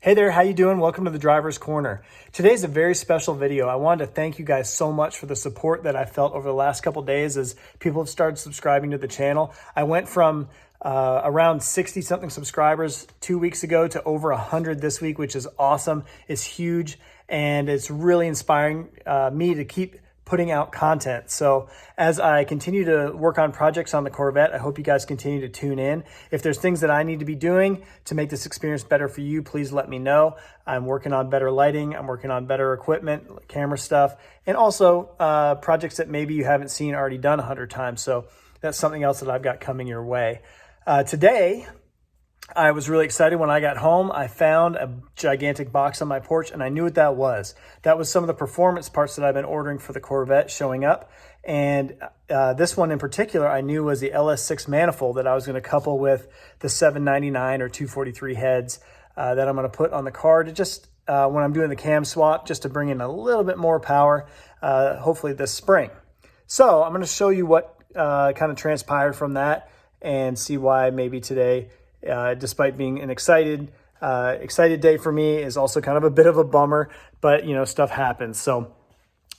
Hey there, how you doing? Welcome to the Driver's Corner. Today's a very special video. I wanted to thank you guys so much for the support that I felt over the last couple days as people have started subscribing to the channel. I went from around 60 something subscribers 2 weeks ago to over 100 this week, which is awesome. It's huge and it's really inspiring me to keep putting out content. So as I continue to work on projects on the Corvette, I hope you guys continue to tune in. If there's things that I need to be doing to make this experience better for you, please let me know. I'm working on better lighting. I'm working on better equipment, camera stuff, and also projects that maybe you haven't seen already done 100 times. So that's something else that I've got coming your way. Today, I was really excited when I got home. I found a gigantic box on my porch and I knew what that was. That was some of the performance parts that I've been ordering for the Corvette showing up. And this one in particular, I knew was the LS6 manifold that I was going to couple with the 799 or 243 heads that I'm going to put on the car to just, when I'm doing the cam swap, just to bring in a little bit more power, hopefully this spring. So I'm going to show you what kind of transpired from that and see why maybe today, despite being an excited day for me, is also kind of a bit of a bummer, but you know, stuff happens. So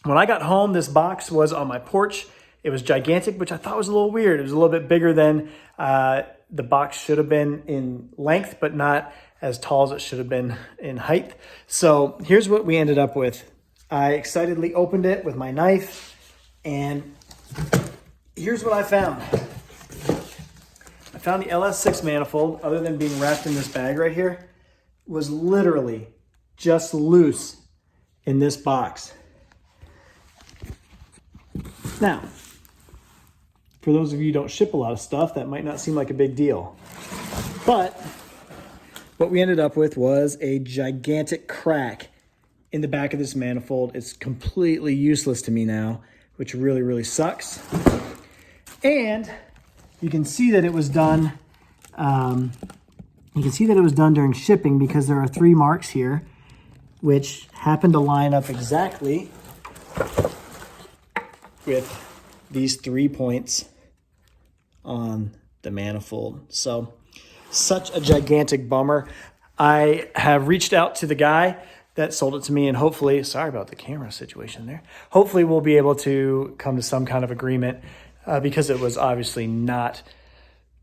when I got home, this box was on my porch. It was gigantic, which I thought was a little weird. It was a little bit bigger than the box should have been in length, but not as tall as it should have been in height. So here's what we ended up with. I excitedly opened it with my knife, and here's what I found. I found the LS6 manifold, other than being wrapped in this bag right here, was literally just loose in this box. Now, for those of you who don't ship a lot of stuff, that might not seem like a big deal. But what we ended up with was a gigantic crack in the back of this manifold. It's completely useless to me now, which really, really sucks. And you can see that it was done. During shipping because there are 3 marks here, which happen to line up exactly with these 3 points on the manifold. So, such a gigantic bummer. I have reached out to the guy that sold it to me, and hopefully, sorry about the camera situation there. Hopefully, we'll be able to come to some kind of agreement. Because it was obviously not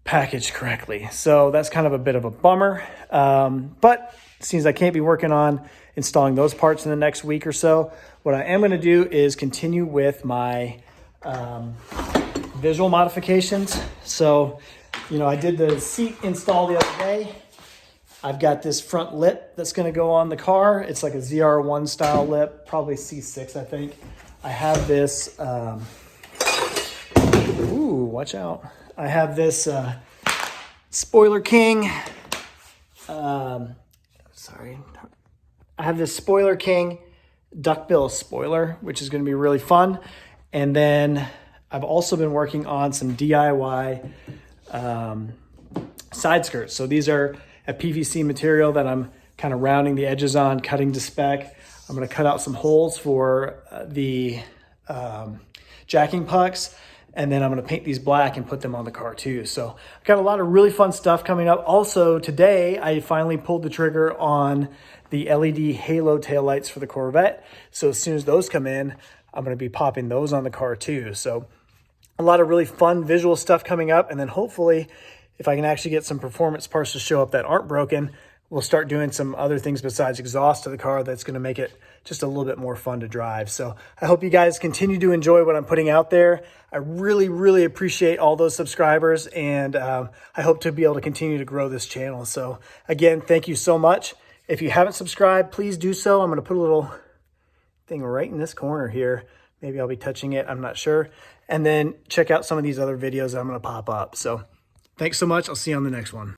packaged correctly. So that's kind of a bit of a bummer. But it seems I can't be working on installing those parts in the next week or so. What I am going to do is continue with my visual modifications. So, you know, I did the seat install the other day. I've got this front lip that's going to go on the car. It's like a ZR1 style lip, probably C6, I think. I have this... Ooh, watch out. I have this Spoiler King. I have this Spoiler King duckbill spoiler, which is going to be really fun. And then I've also been working on some DIY side skirts. So these are a PVC material that I'm kind of rounding the edges on, cutting to spec. I'm going to cut out some holes for the jacking pucks. And then I'm going to paint these black and put them on the car too. So I've got a lot of really fun stuff coming up. Also today, I finally pulled the trigger on the LED halo taillights for the Corvette. So as soon as those come in, I'm going to be popping those on the car too. So a lot of really fun visual stuff coming up. And then hopefully, if I can actually get some performance parts to show up that aren't broken, we'll start doing some other things besides exhaust to the car that's going to make it just a little bit more fun to drive. So I hope you guys continue to enjoy what I'm putting out there. I really, really appreciate all those subscribers, and I hope to be able to continue to grow this channel. So again, thank you so much. If you haven't subscribed, please do so. I'm going to put a little thing right in this corner here. Maybe I'll be touching it. I'm not sure. And then check out some of these other videos that I'm going to pop up. So thanks so much. I'll see you on the next one.